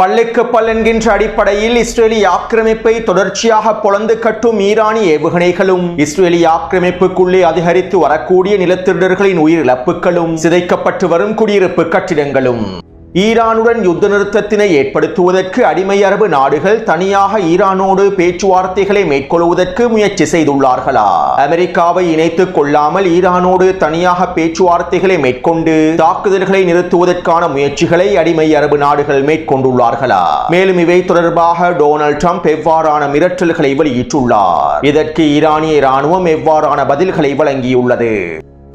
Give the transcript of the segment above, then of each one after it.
பல்லுக்கு பல் என்கின்ற அடிப்படையில் இஸ்ரேலிய ஆக்கிரமிப்பை தொடர்ச்சியாக பொளந்து கட்டும் ஈரானிய ஏவுகணைகளும் இஸ்ரேலிய ஆக்கிரமிப்புக்குள்ளே அதிகரித்து வரக்கூடிய நிலத்திருடர்களின் உயிரிழப்புகளும் சிதைக்கப்பட்டு வரும் குடியிருப்பு கட்டிடங்களும் ஈரானுடன் யுத்த நிறுத்தத்தினை ஏற்படுத்துவதற்கு அடிமை அரபு நாடுகள் தனியாக ஈரானோடு பேச்சுவார்த்தைகளை மேற்கொள்வதற்கு முயற்சி செய்துள்ளார்களா? அமெரிக்காவை இணைத்துக் கொள்ளாமல் ஈரானோடு தனியாக பேச்சுவார்த்தைகளை மேற்கொண்டு தாக்குதல்களை நிறுத்துவதற்கான முயற்சிகளை அடிமை அரபு நாடுகள் மேற்கொண்டுள்ளார்களா? மேலும் இவை தொடர்பாக டொனால்ட் ட்ரம்ப் எவ்வாறான மிரட்டல்களை வெளியிட்டுள்ளார்? இதற்கு ஈரானிய இராணுவம் எவ்வாறான பதில்களை வழங்கியுள்ளது?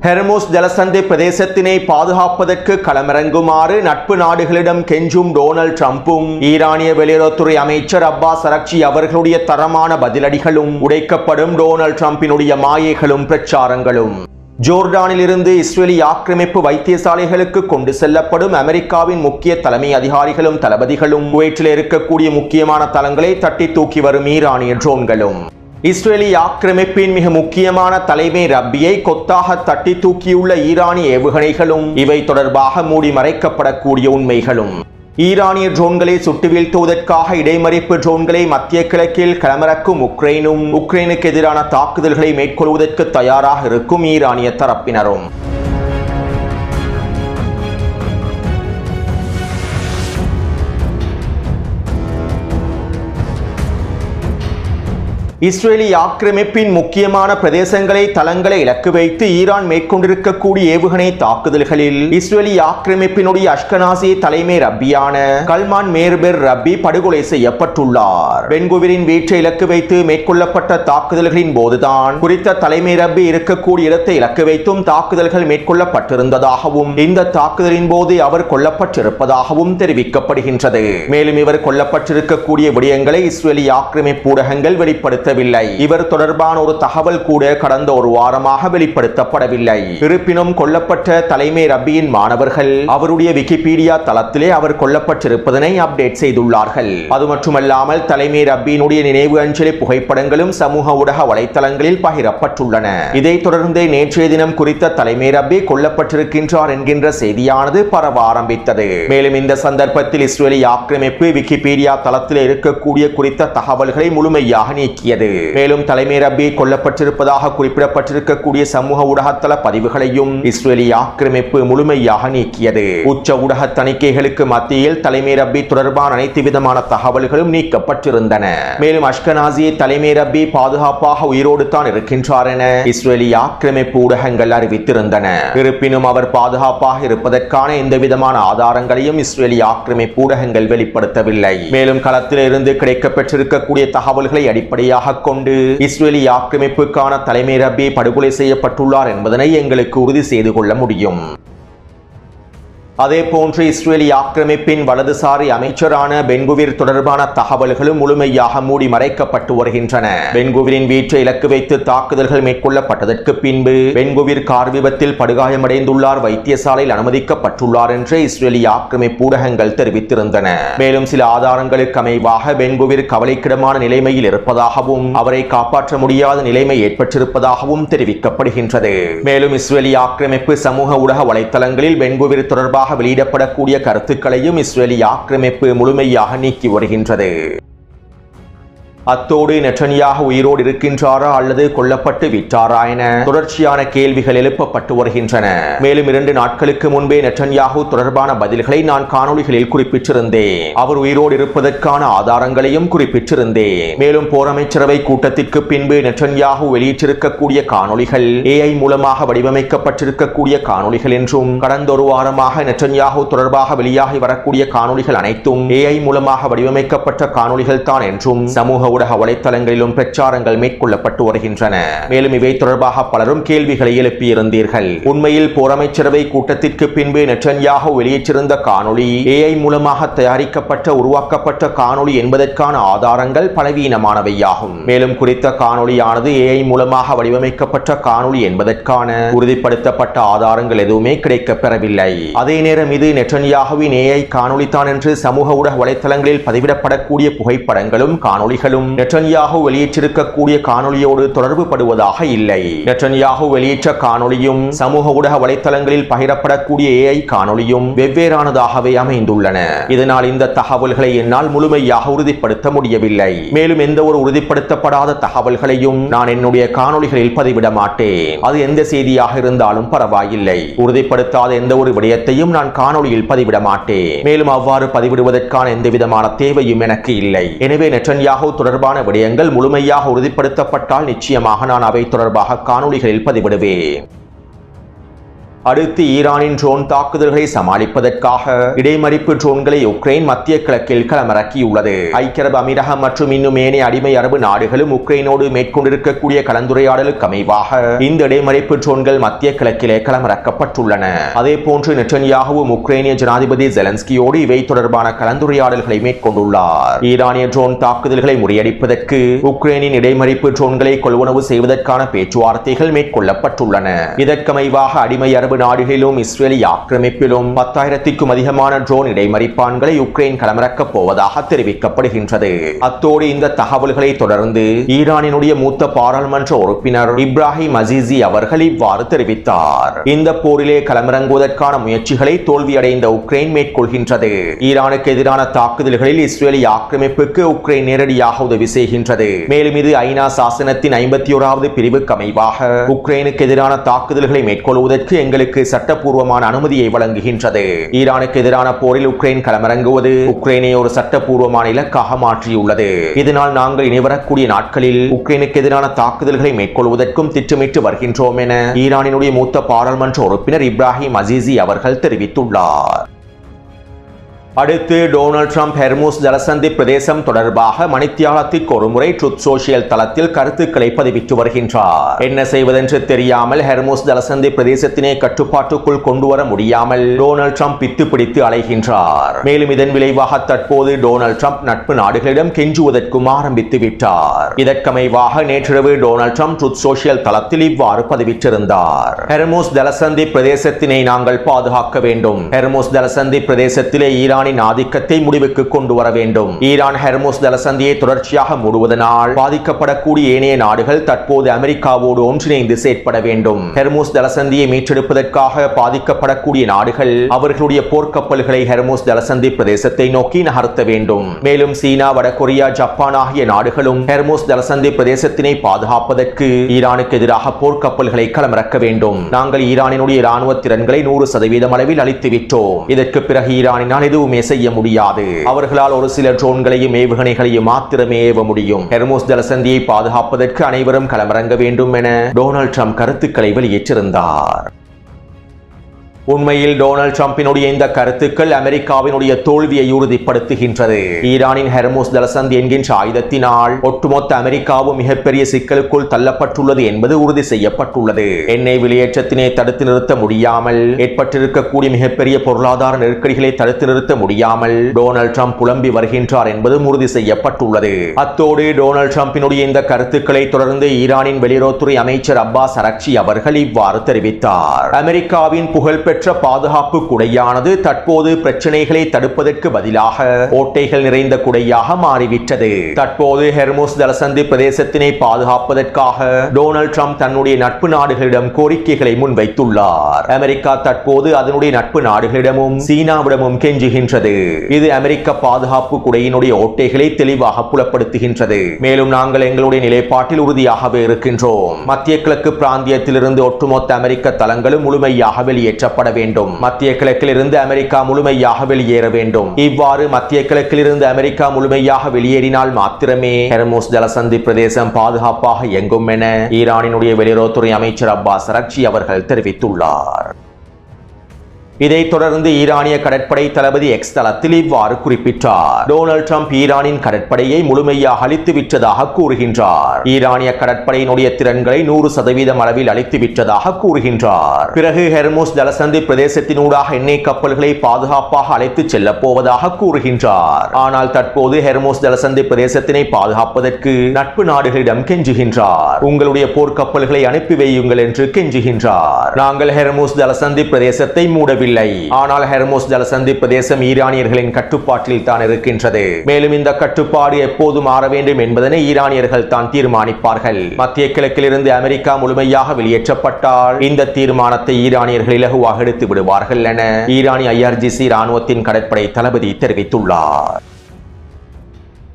ஹெர்முஸ் ஜலசந்தி பிரதேசத்தினை பாதுகாப்பதற்கு களமிறங்குமாறு நட்பு நாடுகளிடம் கெஞ்சும் டொனால்ட் ட்ரம்பும் ஈரானிய வெளியுறவுத்துறை அமைச்சர் அப்பாஸ் அரக்சி அவர்களுடைய தரமான பதிலடிகளும் உடைக்கப்படும் டொனால்ட் ட்ரம்பினுடைய மாயைகளும் பிரச்சாரங்களும் ஜோர்டானில் இருந்து இஸ்ரேலிய ஆக்கிரமிப்பு வைத்தியசாலைகளுக்கு கொண்டு செல்லப்படும் அமெரிக்காவின் முக்கிய தலைமை அதிகாரிகளும் தளபதிகளும் குவைட்டில் இருக்கக்கூடிய முக்கியமான தளங்களை தட்டி தூக்கி வரும் ஈரானிய ட்ரோன்களும் இஸ்ரேலிய ஆக்கிரமிப்பின் மிக முக்கியமான தலைமை ரப்பியை கொத்தாக தட்டி தூக்கியுள்ள ஈரானிய ஏவுகணைகளும் இவை தொடர்பாக மூடி மறைக்கப்படக்கூடிய உண்மைகளும் ஈரானிய ட்ரோன்களை சுட்டு வீழ்த்துவதற்காக இடைமறிப்பு ட்ரோன்களை மத்திய கிழக்கில் களமிறக்கும் உக்ரைனுக்கு எதிரான தாக்குதல்களை மேற்கொள்வதற்கு தயாராக இருக்கும் ஈரானிய தரப்பினரும் இஸ்ரேலிய ஆக்கிரமிப்பின் முக்கியமான பிரதேசங்களை தளங்களை இலக்கு வைத்து ஈரான் மேற்கொண்டிருக்கக்கூடிய ஏவுகணை தாக்குதல்களில் இஸ்ரேலிய ஆக்கிரமிப்பினுடைய அஷ்கனாசி தலைமை ரப்பியான கல்மான் மேர்பெர் ரப்பி படுகொலை செய்யப்பட்டுள்ளார். பென்குவிரின் வீட்டை இலக்கு வைத்து மேற்கொள்ளப்பட்ட தாக்குதல்களின் போதுதான் குறித்த தலைமை ரப்பி இருக்கக்கூடிய இடத்தை இலக்கு வைத்தும் தாக்குதல்கள் மேற்கொள்ளப்பட்டிருந்ததாகவும் இந்த தாக்குதலின் போது அவர் கொல்லப்பட்டிருப்பதாகவும் தெரிவிக்கப்படுகின்றது. மேலும் இவர் கொல்லப்பட்டிருக்கக்கூடிய விடயங்களை இஸ்ரேலிய ஆக்கிரமிப்பு ஊடகங்கள் வெளிப்படுத்த இவர் தொடர்பான ஒரு தகவல் கூட கடந்த ஒரு வாரமாக வெளிப்படுத்தப்படவில்லை. இருப்பினும் கொல்லப்பட்ட தலைமை ரப்பியின் மாணவர்கள் அவருடைய விக்கிபீடியா தளத்திலே அவர் கொல்லப்பட்டிருப்பதனை அப்டேட் செய்துள்ளார்கள். அது மட்டுமல்லாமல் தலைமை ரப்பியினுடைய நினைவு அஞ்சலி புகைப்படங்களும் சமூக ஊடக வலைத்தளங்களில் பகிரப்பட்டுள்ளன. இதைத் தொடர்ந்து நேற்றைய தினம் குறித்த தலைமை ரப்பி கொல்லப்பட்டிருக்கின்றார் என்கின்ற செய்தியானது பரவ ஆரம்பித்தது. மேலும் இந்த சந்தர்ப்பத்தில் இஸ்ரேலிய ஆக்கிரமிப்பு விக்கிபீடியா தளத்தில் இருக்கக்கூடிய குறித்த தகவல்களை முழுமையாக நீக்கியது. மேலும் தலைமை ரப்பி கொல்லப்பட்டிருப்பதாக குறிப்பிடப்பட்டிருக்கக்கூடிய சமூக ஊடகத்தள பதிவுகளையும் இஸ்ரேலிய ஆக்கிரமிப்பு முழுமையாக நீக்கியது. உச்ச ஊடக தணிக்கைகளுக்கு மத்தியில் தலைமை ரப்பி தொடர்பான அனைத்து விதமான தகவல்களும் நீக்கப்பட்டிருந்தன. மேலும் அஷ்கனாசி தலைமை ரப்பி பாதுகாப்பாக உயிரோடு தான் இருக்கின்றார் என இஸ்ரேலிய ஆக்கிரமிப்பு ஊடகங்கள் அறிவித்திருந்தன. இருப்பினும் அவர் பாதுகாப்பாக இருப்பதற்கான எந்த விதமான ஆதாரங்களையும் இஸ்ரேலிய ஆக்கிரமிப்பு ஊடகங்கள் வெளிப்படுத்தவில்லை. மேலும் களத்தில் இருந்து கிடைக்கப்பெற்றிருக்கக்கூடிய தகவல்களை அடிப்படையாக கொண்டு இஸ்ரேலிய ஆக்கிரமிப்புக்கான தலைமை ரப்பி படுகொலை செய்யப்பட்டுள்ளார் என்பதனை எங்களுக்கு உறுதி செய்து கொள்ள முடியும். அதே போன்று இஸ்ரேலிய ஆக்கிரமிப்பின் வலதுசாரி அமைச்சரான பென்குவிர் தொடர்பான தகவல்களும் முழுமையாக மூடி மறைக்கப்பட்டு வருகின்றன. பென்குவிரின் வீட்டை இலக்கு வைத்து தாக்குதல்கள் மேற்கொள்ளப்பட்டதற்கு பின்பு பென்குவிர் கார் விபத்தில் படுகாயமடைந்துள்ளார், வைத்தியசாலையில் அனுமதிக்கப்பட்டுள்ளார் என்று இஸ்ரேலிய ஆக்கிரமிப்பு ஊடகங்கள் தெரிவித்திருந்தன. மேலும் சில ஆதாரங்களுக்கு அமைவாக பென்குவிர் கவலைக்கிடமான நிலைமையில் இருப்பதாகவும் அவரை காப்பாற்ற முடியாத நிலைமை ஏற்பட்டிருப்பதாகவும் தெரிவிக்கப்படுகின்றது. மேலும் இஸ்ரேலிய ஆக்கிரமிப்பு சமூக ஊடக வலைத்தளங்களில் பென்குவிர் தொடர்பாக வெளியிடப்படக்கூடிய கருத்துக்களையும் இஸ்ரேலிய ஆக்கிரமிப்பு முழுமையாக நீக்கி வருகின்றது. அத்தோடு நெட்டன்யாஹு உயிரோடு இருக்கின்றாரா அல்லது கொல்லப்பட்டு விட்டாரா என தொடர்ச்சியான கேள்விகள் எழுப்பப்பட்டு வருகின்றன. மேலும் 2 நாட்களுக்கு முன்பே நெட்டன்யாஹு தொடர்பான பதில்களை நான் காணொளிகளில் குறிப்பிட்டிருந்தேன். அவர் உயிரோடு இருப்பதற்கான ஆதாரங்களையும் குறிப்பிட்டிருந்தேன். மேலும் போரமைச்சரவை கூட்டத்திற்கு பின்பு நெட்டன்யாஹு வெளியிட்டிருக்கக்கூடிய காணொளிகள் AI மூலமாக வடிவமைக்கப்பட்டிருக்கக்கூடிய காணொளிகள் என்றும் கடந்த ஒரு வாரமாக நெட்டன்யாஹு தொடர்பாக வெளியாகி வரக்கூடிய காணொளிகள் அனைத்தும் AI மூலமாக வடிவமைக்கப்பட்ட காணொளிகள் தான் என்றும் சமூக ஊடக வலைத்தளங்களிலும் பிரச்சாரங்கள் மேற்கொள்ளப்பட்டு வருகின்றன. மேலும் இவை தொடர்பாக பலரும் கேள்விகளை எழுப்பியிருந்தீர்கள். உண்மையில் போரமைச்சரவை கூட்டத்திற்கு பின்பு நெட்டன்யாஹு வெளியிட்டிருந்த காணொளி AI மூலமாக தயாரிக்கப்பட்ட உருவாக்கப்பட்ட காணொளி என்பதற்கான ஆதாரங்கள் பலவீனமானவையாகும். மேலும் குறித்த காணொளியானது AI மூலமாக வடிவமைக்கப்பட்ட காணொளி என்பதற்கான உறுதிப்படுத்தப்பட்ட ஆதாரங்கள் எதுவுமே கிடைக்கப் பெறவில்லை. அதே நேரம் இது நெட்டன்யாஹுவின் AI காணொளி தான் என்று சமூக ஊடக வலைத்தளங்களில் பதிவிடப்படக்கூடிய புகைப்படங்களும் காணொளிகளும் தகவல்களும் நெட்டன்யாஹு வெளியிட்டிருக்கக்கூடிய காணொளியோடு தொடர்பு படுவதாக இல்லை. நெட்டன்யாஹு வெளியிட்ட காணொளியும் சமூக ஊடக வலைத்தளங்களில் பகிரப்படக்கூடிய AI காணொளியும் வெவ்வேறானதாகவே அமைந்துள்ளன. இதனால் இந்த தகவல்களை என்னால் முழுமையாக உறுதிப்படுத்த முடியவில்லை. மேலும் எந்த ஒரு உறுதிப்படுத்தப்படாத தகவல்களையும் நான் என்னுடைய காணொளிகளில் பதிவிட மாட்டேன். அது எந்த செய்தியாக இருந்தாலும் பரவாயில்லை. உறுதிப்படுத்தாத எந்த ஒரு விடயத்தையும் நான் காணொளியில் பதிவிட மாட்டேன். மேலும் அவ்வாறு பதிவிடுவதற்கான எந்தவிதமான தேவையும் எனக்கு இல்லை. எனவே நெட்டன்யாஹு தொடர்பான விடயங்கள் முழுமையாக உறுதிப்படுத்தப்பட்டால் நிச்சயமாக நான் அவை தொடர்பாக காணொளிகளில் பதிவிடுவேன். அடுத்து ஈரானின் ட்ரோன் தாக்குதல்களை சமாளிப்பதற்காக இடைமறிப்பு ட்ரோன்களை உக்ரைன் மத்திய கிழக்கில் களமிறக்கியுள்ளது. ஐக்கிய அரபு அமீரகம் மற்றும் இன்னும் ஏனைய அடிமை அரபு நாடுகளும் உக்ரைனோடு மேற்கொண்டிருக்கக்கூடிய கலந்துரையாடலுக்கு அமைவாக இந்த இடைமறிப்பு ட்ரோன்கள் மத்திய கிழக்கிலே களமிறக்கப்பட்டுள்ளன. அதே போன்று நெட்டன்யாஹுவும் உக்ரைனிய ஜனாதிபதி ஜெலன்ஸ்கியோடு இவை தொடர்பான கலந்துரையாடல்களை மேற்கொண்டுள்ளார். ஈரானிய ட்ரோன் தாக்குதல்களை முறியடிப்பதற்கு உக்ரைனின் இடைமறிப்பு ட்ரோன்களை கொள்வனவு செய்வதற்கான பேச்சுவார்த்தைகள் மேற்கொள்ளப்பட்டுள்ளன. இதற்கமைவாக அடிமை அரபு நாடுகளிலும் இஸ்ரேலி ஆக்கிரமிப்பிலும் 10,000க்கும் அதிகமான ட்ரோன் இடைமறிப்பான்களை உக்ரைன் களமிறக்கப் போவதாக தெரிவிக்கப்படுகின்றது. அத்தோடு இந்த தகவல்களை தொடர்ந்து ஈரானினுடைய மூத்த பாராளுமன்ற உறுப்பினர் இப்ராஹிம் அசீசி அவர்கள் இவ்வாறு தெரிவித்தார். இந்த போரிலே களமிறங்குவதற்கான முயற்சிகளை தோல்வியடைந்த உக்ரைன் மேற்கொள்கின்றது. ஈரானுக்கு எதிரான தாக்குதல்களில் இஸ்ரேலி ஆக்கிரமிப்புக்கு உக்ரைன் நேரடியாக உதவி செய்கின்றது. மேலும் இது ஐநா சாசனத்தின் 51வது பிரிவுக்கு அமைவாக உக்ரைனுக்கு எதிரான தாக்குதல்களை மேற்கொள்வதற்கு எங்களுக்கு சட்டப்பூர்வமான அனுமதியை வழங்குகின்றது. ஈரானுக்கு எதிரான போரில் உக்ரைன் களமிறங்குவது உக்ரைனை ஒரு சட்டப்பூர்வமான இலக்காக மாற்றியுள்ளது. இதனால் நாங்கள் இனிவரக்கூடிய நாட்களில் உக்ரைனுக்கு எதிரான தாக்குதல்களை மேற்கொள்வதற்கும் திட்டமிட்டு வருகின்றோம் என ஈரானினுடைய மூத்த பாராளுமன்ற உறுப்பினர் இப்ராஹிம் அசீசி அவர்கள் தெரிவித்துள்ளார். அடுத்து டொனால்ட் ட்ரம்ப் ஹெர்முஸ் ஜலசந்தி பிரதேசம் தொடர்பாக மணித்தியாலத்திற்கு ஒரு முறை ட்ரூத் சோஷியல் தளத்தில் கருத்துக்களை பதிவிட்டு வருகின்றார். என்ன செய்வதென்று தெரியாமல் ஹெர்முஸ் ஜலசந்தி பிரதேசத்தினை கட்டுப்பாட்டுக்குள் கொண்டு வர முடியாமல் டொனால்ட் ட்ரம்ப் பித்து பிடித்து அலைகின்றார். மேலும் இதன் விளைவாக தற்போது டொனால்ட் ட்ரம்ப் நட்பு நாடுகளிடம் கெஞ்சுவதற்கும் ஆரம்பித்து விட்டார். இதற்கமைவாக நேற்றிரவு டொனால்ட் ட்ரம்ப் ட்ரூத் சோஷியல் தளத்தில் இவ்வாறு பதிவிட்டிருந்தார். ஹெர்முஸ் ஜலசந்தி பிரதேசத்தினை நாங்கள் பாதுகாக்க வேண்டும். ஹெர்முஸ் ஜலசந்தி பிரதேசத்திலே ஈரானின் ஆதிக்கத்தை முடிவுக்கு கொண்டு வர வேண்டும். ஈரான் ஹெர்முஸ் ஜலசந்தியை தொடர்ச்சியாக மூடுவதனால் பாதிக்கப்படக்கூடிய ஏனைய நாடுகள் தற்போது அமெரிக்காவோடு ஒன்றிணைந்து செயற்பட வேண்டும். ஹெர்முஸ் ஜலசந்தியை மீட்டெடுப்பதற்காக பாதிக்கப்படக்கூடிய நாடுகள் அவர்களுடைய போர்க்கப்பல்களை ஹெர்முஸ் ஜலசந்தி பிரதேசத்தை நோக்கி நகர்த்த வேண்டும். மேலும் சீனா, வடகொரியா, ஜப்பான் ஆகிய நாடுகளும் ஹெர்முஸ் ஜலசந்தி பிரதேசத்தினை பாதுகாப்பதற்கு ஈரானுக்கு எதிராக போர்க்கப்பல்களை களமிறக்க வேண்டும். நாங்கள் ஈரானினுடைய இராணுவ திறன்களை 100% அளவில் அளித்துவிட்டோம். இதற்கு பிறகு ஈரானினால் எதுவும் செய்ய முடியாது. அவர்களால் ஒரு சில ட்ரோன்களையும் ஏவுகணைகளையும் மாத்திரமே ஏவ முடியும். ஹெர்முஸ் ஜலசந்தியை பாதுகாப்பதற்கு அனைவரும் களமிறங்க வேண்டும் என டொனால்ட் ட்ரம்ப் கருத்துக்களை வெளியிட்டிருந்தார். உண்மையில் டொனால்ட் ட்ரம்பினுடைய இந்த கருத்துக்கள் அமெரிக்காவினுடைய தோல்வியை உறுதிப்படுத்துகின்றது. ஈரானின் ஹெர்முஸ் ஜலசந்தி என்கின்ற ஆயுதத்தினால் ஒட்டுமொத்த அமெரிக்காவும் மிகப்பெரிய சிக்கலுக்குள் தள்ளப்பட்டுள்ளது என்பது உறுதி செய்யப்பட்டுள்ளது. எண்ணெய் வெளியேற்றத்தினை தடுத்து நிறுத்த முடியாமல் ஏற்பட்டிருக்கக்கூடிய மிகப்பெரிய பொருளாதார நெருக்கடிகளை தடுத்து நிறுத்த முடியாமல் டொனால்ட் ட்ரம்ப் புலம்பி வருகின்றார் என்பதும் உறுதி செய்யப்பட்டுள்ளது. அத்தோடு டொனால்ட் ட்ரம்பினுடைய இந்த கருத்துக்களை தொடர்ந்து ஈரானின் வெளியுறவுத்துறை அமைச்சர் அப்பாஸ் அரக்சி அவர்கள் இவ்வாறு தெரிவித்தார். அமெரிக்காவின் புகழ்பெற்ற பாதுகாப்பு குடையானது தற்போது பிரச்சனைகளை தடுப்பதற்கு பதிலாக ஓட்டைகள் நிறைந்த குடையாக மாறிவிட்டது. தற்போது ஹெர்முஸ் ஜலசந்தி பிரதேசத்தினை பாதுகாப்பதற்காக டொனால்ட் ட்ரம்ப் தன்னுடைய நட்பு நாடுகளிடம் கோரிக்கைகளை முன்வைத்துள்ளார். அமெரிக்கா தற்போது அதனுடைய நட்பு நாடுகளிடமும் சீனாவிடமும் கெஞ்சுகின்றது. இது அமெரிக்க பாதுகாப்பு குடையினுடைய ஓட்டைகளை தெளிவாக புலப்படுத்துகின்றது. மேலும் நாங்கள் எங்களுடைய நிலைப்பாட்டில் உறுதியாகவே இருக்கின்றோம். மத்திய கிழக்கு பிராந்தியத்திலிருந்து ஒட்டுமொத்த அமெரிக்க தளங்களும் முழுமையாக வெளியேற்றப்பட வேண்டும். மத்திய கிழக்கில் இருந்து அமெரிக்கா முழுமையாக வெளியேற வேண்டும். இவ்வாறு மத்திய கிழக்கில் இருந்து அமெரிக்கா முழுமையாக வெளியேறினால் மாத்திரமே ஹெர்முஸ் ஜலசந்தி பிரதேசம் பாதுகாப்பாக இயங்கும் என ஈரானினுடைய வெளியுறவுத்துறை அமைச்சர் அப்பாஸ் அரக்சி அவர்கள் தெரிவித்துள்ளார். இதைத் தொடர்ந்து ஈரானிய கடற்படை தளபதி எக்ஸ் தளத்தில் இவ்வாறு குறிப்பிட்டார். டொனால்ட் ட்ரம்ப் ஈரானின் கடற்படையை முழுமையாக அழித்து விட்டதாக கூறுகின்றார். ஈரானிய கடற்படையினுடைய திறன்களை 100% அளவில் அழித்து விட்டதாக கூறுகின்றார். பிறகு ஹெர்முஸ் ஜலசந்தி பிரதேசத்தினூடாக எண்ணெய் கப்பல்களை பாதுகாப்பாக அழைத்துச் செல்ல போவதாக கூறுகின்றார். ஆனால் தற்போது ஹெர்முஸ் ஜலசந்தி பிரதேசத்தினை பாதுகாப்பதற்கு நட்பு நாடுகளிடம் கெஞ்சுகின்றார். உங்களுடைய போர்க்கப்பல்களை அனுப்பி வையுங்கள் என்று கெஞ்சுகின்றார். நாங்கள் ஹெர்முஸ் ஜலசந்தி பிரதேசத்தை மூடவில்லை. இல்லை. ஆனால் ஹெர்மோஸ் ஜலசந்தி பிரதேசம் ஈரானியர்களின் கட்டுப்பாட்டில் தான் இருக்கின்றது. மேலும் இந்த கட்டுப்பாடு எப்போது மாற வேண்டும் என்பதனை ஈரானியர்கள் தான் தீர்மானிப்பார்கள். மத்திய கிழக்கிலிருந்து அமெரிக்கா முழுமையாக வெளியேற்றப்பட்டால் இந்த தீர்மானத்தை ஈரானியர்கள் இலகுவாக எடுத்து விடுவார்கள் என ஈரானிய IRGC ராணுவத்தின் கடற்படை தளபதி தெரிவித்துள்ளார்.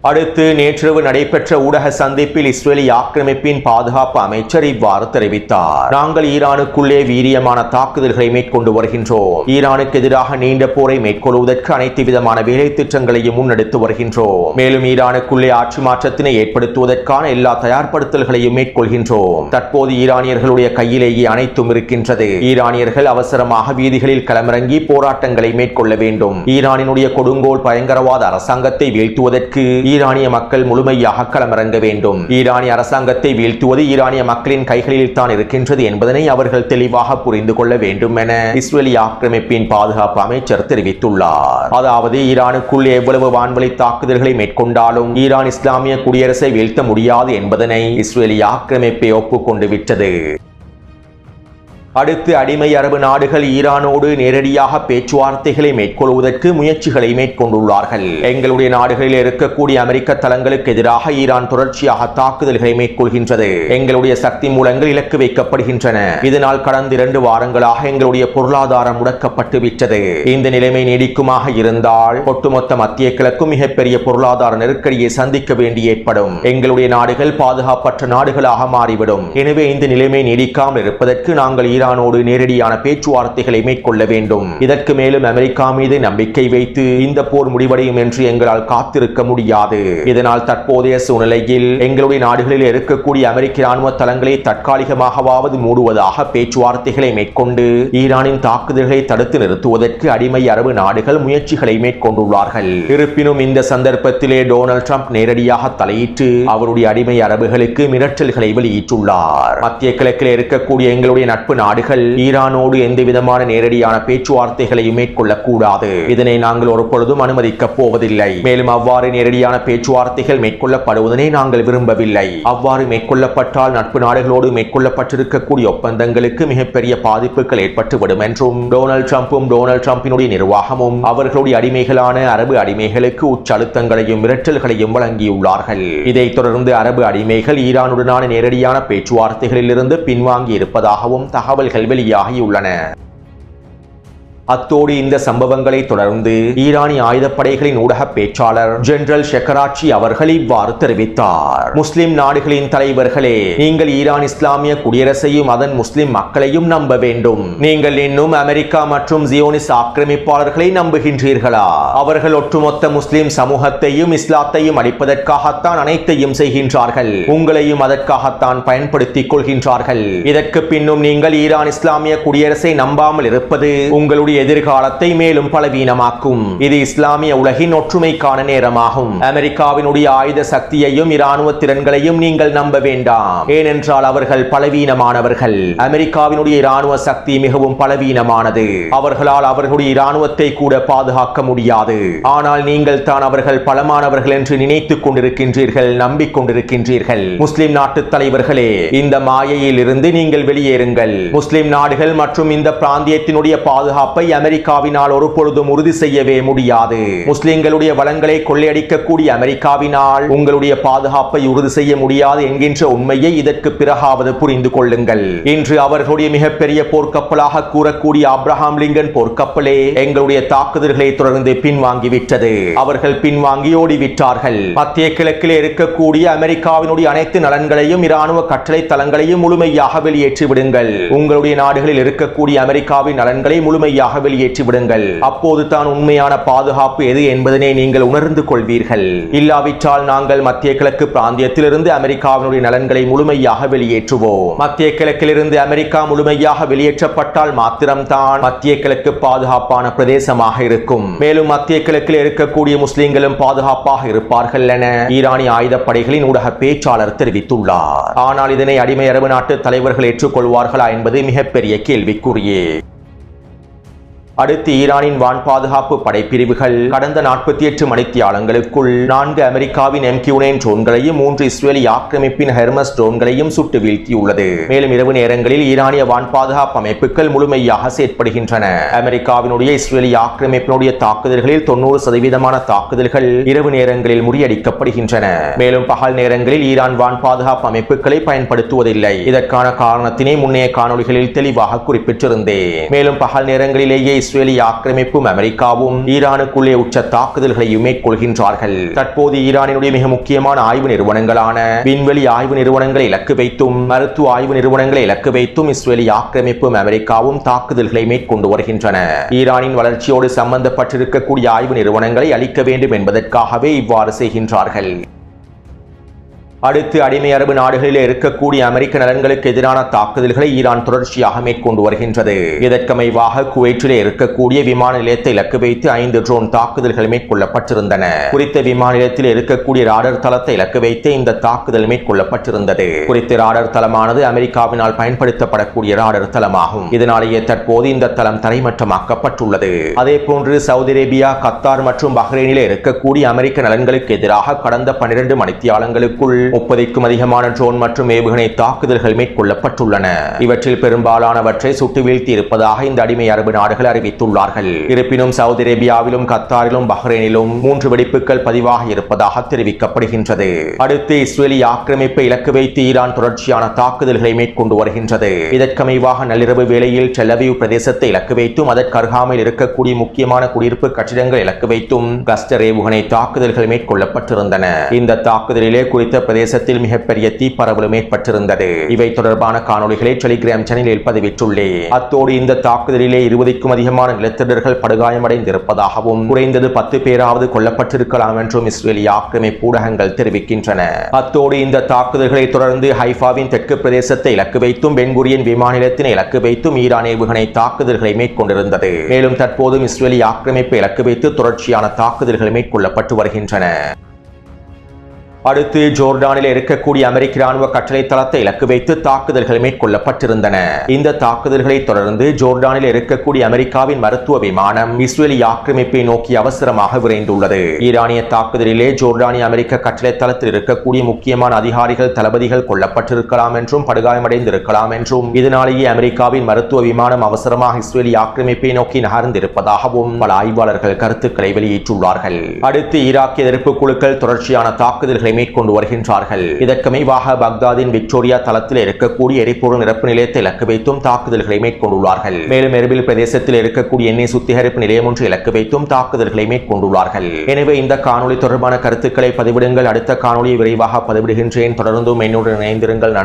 அடுத்து நேற்றிரவு நடைபெற்ற ஊடக சந்திப்பில் இஸ்ரேலி ஆக்கிரமிப்பின் பாதுகாப்பு அமைச்சர் இவ்வாறு தெரிவித்தார். நாங்கள் ஈரானுக்குள்ளே வீரியமான தாக்குதல்களை மேற்கொண்டு வருகின்றோம். ஈரானுக்கு எதிராக நீண்ட போரை மேற்கொள்வதற்கு அனைத்து விதமான வேலை திட்டங்களையும் முன்னெடுத்து வருகின்றோம். மேலும் ஈரானுக்குள்ளே ஆட்சி மாற்றத்தினை ஏற்படுத்துவதற்கான எல்லா தயார்படுத்தல்களையும் மேற்கொள்கின்றோம். தற்போது ஈரானியர்களுடைய கையிலேயே அனைத்தும் இருக்கின்றது. ஈரானியர்கள் அவசரமாக வீதிகளில் களமிறங்கி போராட்டங்களை மேற்கொள்ள வேண்டும். ஈரானினுடைய கொடுங்கோல் பயங்கரவாத அரசாங்கத்தை வீழ்த்துவதற்கு ஈரானிய மக்கள் முழுமையாக களமிறங்க வேண்டும். ஈரானிய அரசாங்கத்தை வீழ்த்துவது ஈரானிய மக்களின் கைகளில் தான் இருக்கின்றது என்பதனை அவர்கள் தெளிவாக புரிந்து கொள்ள வேண்டும் என இஸ்ரேலி ஆக்கிரமிப்பின் பாதுகாப்பு அமைச்சர் தெரிவித்துள்ளார். அதாவது ஈரானுக்குள் எவ்வளவு வான்வழி தாக்குதல்களை மேற்கொண்டாலும் ஈரான் இஸ்லாமிய குடியரசை வீழ்த்த முடியாது என்பதனை இஸ்ரேலி ஆக்கிரமிப்பை ஒப்புக்கொண்டு விட்டது. அடுத்து அடிமை அரபு நாடுகள் ஈரானோடு நேரடியாக பேச்சுவார்த்தைகளை மேற்கொள்வதற்கு முயற்சிகளை மேற்கொண்டுள்ளார்கள். எங்களுடைய நாடுகளில் இருக்கக்கூடிய அமெரிக்க தளங்களுக்கு எதிராக ஈரான் தொடர்ச்சியாக தாக்குதல்களை மேற்கொள்கின்றது. எங்களுடைய சக்தி மூலங்கள் இலக்கு வைக்கப்படுகின்றன. இதனால் கடந்த 2 வாரங்களாக எங்களுடைய பொருளாதாரம் முடக்கப்பட்டு விட்டது. இந்த நிலைமை நீடிக்குமாக இருந்தால் ஒட்டுமொத்த மத்திய கிழக்கும் மிகப்பெரிய பொருளாதார நெருக்கடியை சந்திக்க வேண்டி ஏற்படும். எங்களுடைய நாடுகள் பாதுகாப்பற்ற நாடுகளாக மாறிவிடும். எனவே இந்த நிலைமை நீடிக்காமல் இருப்பதற்கு நாங்கள் ஈரானோடு நேரடியான பேச்சுவார்த்தைகளை மேற்கொள்ள வேண்டும். இதற்கு மேலும் அமெரிக்கா மீது நம்பிக்கை வைத்து இந்த போர் முடிவடையும் என்று எங்களால் காத்திருக்க முடியாது. இதனால் தற்போதைய சூழ்நிலையில் எங்களுடைய நாடுகளில் இருக்கக்கூடிய அமெரிக்க ராணுவ தளங்களை தற்காலிகமாகவாவது மூடுவதாக பேச்சுவார்த்தைகளை மேற்கொண்டு ஈரானின் தாக்குதல்களை தடுத்து நிறுத்துவதற்கு அடிமை அரபு நாடுகள் முயற்சிகளை மேற்கொண்டுள்ளார்கள். இருப்பினும் இந்த சந்தர்ப்பத்திலே டொனால்ட் ட்ரம்ப் நேரடியாக தலையிட்டு அவருடைய அடிமை அரபுகளுக்கு மிரட்டல்களை வெளியிட்டுள்ளார். மத்திய கிழக்கில் இருக்கக்கூடிய எங்களுடைய நட்பு நாடுகள் ஈரானோடு எந்த விதமான நேரடியான பேச்சுவார்த்தைகளையும் மேற்கொள்ளக்கூடாது. இதனை நாங்கள் ஒரு பொழுதும் அனுமதிக்கப் போவதில்லை. மேலும் அவ்வாறு நேரடியான பேச்சுவார்த்தைகள் மேற்கொள்ளப்படுவதனை நாங்கள் விரும்பவில்லை. அவ்வாறு மேற்கொள்ளப்பட்டால் நட்பு நாடுகளோடு மேற்கொள்ளப்பட்டிருக்கக்கூடிய ஒப்பந்தங்களுக்கு மிகப்பெரிய பாதிப்புகள் ஏற்பட்டுவிடும் என்றும் டொனால்ட் ட்ரம்பும் டொனால்ட் ட்ரம்பினுடைய நிர்வாகமும் அவர்களுடைய அடிமைகளான அரபு அடிமைகளுக்கு உச்சழுத்தங்களையும் மிரட்டல்களையும் வழங்கியுள்ளார்கள். இதைத் தொடர்ந்து அரபு அடிமைகள் ஈரானுடனான நேரடியான பேச்சுவார்த்தைகளில் இருந்து பின்வாங்கி இருப்பதாகவும் தகவல்கள் வெளியாகியுள்ளன. அத்தோடு இந்த சம்பவங்களை தொடர்ந்து ஈரானிய ஆயுதப்படைகளின் ஊடக பேச்சாளர் ஜெனரல் ஷெக்கராச்சி அவர்கள் இவ்வாறு தெரிவித்தார். முஸ்லிம் நாடுகளின் தலைவர்களே, நீங்கள் ஈரான் இஸ்லாமிய குடியரசையும் அதன் முஸ்லிம் மக்களையும் நம்ப வேண்டும். நீங்கள் இன்னும் அமெரிக்கா மற்றும் ஜியோனிஸ்ட் ஆக்கிரமிப்பாளர்களை நம்புகின்றீர்களா? அவர்கள் ஒட்டுமொத்த முஸ்லிம் சமூகத்தையும் இஸ்லாத்தையும் அழிப்பதற்காகத்தான் அனைத்தையும் செய்கின்றார்கள். உங்களையும் அதற்காகத்தான் பயன்படுத்திக் கொள்கின்றார்கள். இதற்கு பின்னும் நீங்கள் ஈரான் இஸ்லாமிய குடியரசை நம்பாமல் இருப்பது உங்களுடைய எதிர்காலத்தை மேலும் பலவீனமாக்கும். இது இஸ்லாமிய உலகின் ஒற்றுமைக்கான நேரமாகும். அமெரிக்காவினுடைய ஆயுத சக்தியையும் இராணுவ திறன்களையும் நீங்கள் நம்ப வேண்டாம். ஏனென்றால் அவர்கள் பலவீனமானவர்கள். அமெரிக்காவினுடைய இராணுவ சக்தி மிகவும் பலவீனமானது. அவர்களால் அவர்களுடைய இராணுவத்தை கூட பாதுகாக்க முடியாது. ஆனால் நீங்கள் தான் அவர்கள் பலமானவர்கள் என்று நினைத்துக் கொண்டிருக்கின்றீர்கள், நம்பிக்கொண்டிருக்கின்றீர்கள். முஸ்லிம் நாட்டு தலைவர்களே, இந்த மாயையில் இருந்து நீங்கள் வெளியேறுங்கள். முஸ்லிம் நாடுகள் மற்றும் இந்த பிராந்தியத்தினுடைய பாதுகாப்பை அமெரிக்காவினால் ஒரு பொழுதும் உறுதி செய்யவே முடியாது. முஸ்லிம்களுடைய வளங்களை கொள்ளையடிக்கக்கூடிய அமெரிக்காவினால் உங்களுடைய பாதுகாப்பை உறுதி செய்ய முடியாது என்கின்ற உண்மையை இதற்கு பிறகாவது புரிந்து கொள்ளுங்கள். இன்று அவர்களுடைய மிகப்பெரிய போர்க்கப்பலாக கூறக்கூடிய ஆப்ரஹாம் லிங்கன் போர்க்கப்பலே எங்களுடைய தாக்குதல்களை தொடர்ந்து பின்வாங்கிவிட்டது. அவர்கள் பின்வாங்கி ஓடிவிட்டார்கள். மத்திய கிழக்கிலே இருக்கக்கூடிய அமெரிக்காவினுடைய அனைத்து நலன்களையும் இராணுவ கட்டளை தளங்களையும் முழுமையாக வெளியேற்றி விடுங்கள். உங்களுடைய நாடுகளில் இருக்கக்கூடிய அமெரிக்காவின் நலன்களை முழுமையாக வெளியேற்றி விடுங்கள். அப்போது தான் உண்மையான பாதுகாப்பு எது என்பதனை நீங்கள் உணர்ந்து கொள்வீர்கள். இல்லாவிட்டால் நாங்கள் மத்திய கிழக்கு பிராந்தியத்திலிருந்து அமெரிக்காவினுடைய நலன்களை முழுமையாக வெளியேற்றுவோம். மத்திய கிழக்கிலிருந்து அமெரிக்கா முழுமையாக வெளியேற்றப்பட்டால் மாத்திரம்தான் மத்திய கிழக்கு பாதுகாப்பான பிரதேசமாக இருக்கும். மேலும் மத்திய கிழக்கில் இருக்கக்கூடிய முஸ்லிம்களும் பாதுகாப்பாக இருப்பார்கள் என ஈரானிய ஆயுதப்படைகளின் ஊடக பேச்சாளர் தெரிவித்துள்ளார். ஆனால் இதனை அடிமை அரபு நாட்டு தலைவர்கள் ஏற்றுக்கொள்வார்களா என்பது மிகப்பெரிய கேள்விக்குறியே. அடுத்து ஈரானின் வான் பாதுகாப்பு படைப்பிரிவுகள் கடந்த 48 மணித்தியாலங்களுக்குள் 4 அமெரிக்காவின் MQ-9 ட்ரோன்களையும் 3 இஸ்ரேலி ஆக்கிரமிப்பின் ஹெர்மஸ் ட்ரோன்களையும் சுட்டு வீழ்த்தியுள்ளது. மேலும் இரவு நேரங்களில் ஈரானிய வான் பாதுகாப்பு அமைப்புகள் முழுமையாக செயற்படுகின்றன. அமெரிக்காவினுடைய இஸ்ரேலி ஆக்கிரமிப்பினுடைய தாக்குதல்களில் 90% தாக்குதல்கள் இரவு நேரங்களில் முறியடிக்கப்படுகின்றன. மேலும் பகல் நேரங்களில் ஈரான் வான் பாதுகாப்பு அமைப்புகளை பயன்படுத்துவதில்லை. இதற்கான காரணத்தினை முன்னைய காணொளிகளில் தெளிவாக குறிப்பிட்டிருந்தேன். மேலும் பகல் நேரங்களிலேயே இஸ்ரேலி ஆக்கிரமிப்பும் அமெரிக்காவும் ஈரானுக்குள்ளே உச்ச தாக்குதல்களையும் மேற்கொள்கின்றார்கள். தற்போது ஈரானினுடைய மிக முக்கியமான ஆய்வு நிறுவனங்களான விண்வெளி ஆய்வு நிறுவனங்களை இலக்கு வைத்தும் மருத்துவ ஆய்வு நிறுவனங்களை இலக்கு வைத்தும் இஸ்ரேலி ஆக்கிரமிப்பும் அமெரிக்காவும் தாக்குதல்களை மேற்கொண்டு வருகின்றன. ஈரானின் வளர்ச்சியோடு சம்பந்தப்பட்டிருக்கக்கூடிய ஆய்வு நிறுவனங்களை அழிக்க வேண்டும் என்பதற்காகவே இவ்வாறு செய்கின்றார்கள். அடுத்து அடிமை அரபு நாடுகளில் இருக்கக்கூடிய அமெரிக்க நலன்களுக்கு எதிரான தாக்குதல்களை ஈரான் தொடர்ச்சியாக மேற்கொண்டு வருகின்றது. இதற்கமைவாக குவைற்றிலே இருக்கக்கூடிய விமான நிலையத்தை இலக்கு வைத்து 5 ட்ரோன் தாக்குதல்கள் மேற்கொள்ளப்பட்டிருந்தன. குறித்த விமான நிலையத்தில் இருக்கக்கூடிய ராடர் தளத்தை இலக்கு வைத்து இந்த தாக்குதல் மேற்கொள்ளப்பட்டிருந்தது. குறித்த ராடர் தளமானது அமெரிக்காவினால் பயன்படுத்தப்படக்கூடிய ராடர் தளமாகும். இதனாலேயே தற்போது இந்த தளம் தரைமட்டமாக்கப்பட்டுள்ளது. அதே போன்று சவுதி அரேபியா, கத்தார் மற்றும் பஹ்ரைனிலே இருக்கக்கூடிய அமெரிக்க நலன்களுக்கு எதிராக கடந்த 12 மணித்தியாலங்களுக்குள் 30க்கும் அதிகமான ட்ரோன் மற்றும் ஏவுகணை தாக்குதல்கள் மேற்கொள்ளப்பட்டுள்ளன. இவற்றில் பெரும்பாலானவற்றை சுட்டு வீழ்த்தி இருப்பதாக இந்த அடிமை அரபு நாடுகள் அறிவித்துள்ளார்கள். இருப்பினும் சவுதி அரேபியாவிலும் கத்தாரிலும் பஹ்ரைனிலும் 3 வெடிப்புகள் பதிவாக இருப்பதாக தெரிவிக்கப்படுகின்றது. அடுத்து இஸ்ரேலி ஆக்கிரமிப்பை இலக்கு வைத்து ஈரான் தொடர்ச்சியான தாக்குதல்களை மேற்கொண்டு வருகின்றது. இதற்கமைவாக நள்ளிரவு வேளையில் டெல் அவீவ் பிரதேசத்தை இலக்கு வைத்தும் அதற்கு அருகாமையில் இருக்கக்கூடிய முக்கியமான குடியிருப்பு கட்டிடங்கள் இலக்கு வைத்தும் கிளஸ்டர் ஏவுகணை தாக்குதல்கள் மேற்கொள்ளப்பட்டிருந்தன. இந்த தாக்குதலிலே குறித்த பிரதேசத்தில் மிகப்பெரிய தீப்பரவலும் ஏற்பட்டிருந்தது. இவை தொடர்பான காணொளிகளை டெலிகிராம் சேனலில் பதிவிட்டுள்ளேன். அத்தோடு இந்த தாக்குதலிலே 20க்கும் அதிகமான நிலத்தடியர்கள் படுகாயமடைந்திருப்பதாகவும் குறைந்தது 10 பேராவது கொல்லப்பட்டிருக்கலாம் என்றும் இஸ்ரேலி ஆக்கிரமிப்பு ஊடகங்கள் தெரிவிக்கின்றன. அத்தோடு இந்த தாக்குதல்களை தொடர்ந்து ஹைஃபாவின் தெற்கு பிரதேசத்தை இலக்கு வைத்தும் பென்குரியன் விமான நிலையத்தினை இலக்கு வைத்தும் ஈரான் ஏவுகணை தாக்குதல்களை மேற்கொண்டிருந்தது. மேலும் தற்போதும் இஸ்ரேலி ஆக்கிரமிப்பை இலக்கு வைத்து தொடர்ச்சியான தாக்குதல்கள் மேற்கொள்ளப்பட்டு வருகின்றன. அடுத்து ஜோர்டானில் இருக்கக்கூடிய அமெரிக்க ராணுவ கட்டளை தளத்தை இலக்கு வைத்து தாக்குதல்கள் மேற்கொள்ளப்பட்டிருந்தன. இந்த தாக்குதல்களை தொடர்ந்து ஜோர்டானில் இருக்கக்கூடிய அமெரிக்காவின் மருத்துவ விமானம் இஸ்ரேலி ஆக்கிரமிப்பை நோக்கி அவசரமாக விரைந்துள்ளது. ஈரானிய தாக்குதலிலே ஜோர்டானிய அமெரிக்க கட்டளை தளத்தில் இருக்கக்கூடிய முக்கியமான அதிகாரிகள், தளபதிகள் கொல்லப்பட்டிருக்கலாம் என்றும் படுகாயமடைந்திருக்கலாம் என்றும் இதனாலேயே அமெரிக்காவின் மருத்துவ விமானம் அவசரமாக இஸ்ரேலி ஆக்கிரமிப்பை நோக்கி நகர்ந்திருப்பதாகவும் பல ஆய்வாளர்கள் கருத்துக்களை வெளியிட்டுள்ளார்கள். அடுத்து ஈராக்கிய எதிர்ப்பு குழுக்கள் தொடர்ச்சியான தாக்குதல்களை மேற்கொண்டு வருகின்றார்கள். இதற்கமைவாக பக்தாதின் விக்டோரியா தளத்தில் இருக்கக்கூடிய எரிபொருள் நிரப்பு நிலையத்தை இலக்கு வைத்தும் தாக்குதல்களை மேற்கொண்டுள்ளார்கள். மேலும் எர்பில் பிரதேசத்தில் இருக்கக்கூடிய எண்ணெய் சுத்திகரிப்பு நிலையம் ஒன்று இலக்கு வைத்தும் தாக்குதல்களை மேற்கொண்டுள்ளார்கள். எனவே இந்த காணொளி தொடர்பான கருத்துக்களை பதிவிடுங்கள். அடுத்த காணொலியை விரைவாக பதிவிடுகின்றேன். தொடர்ந்தும் என்னுடன் இணைந்திருங்கள்.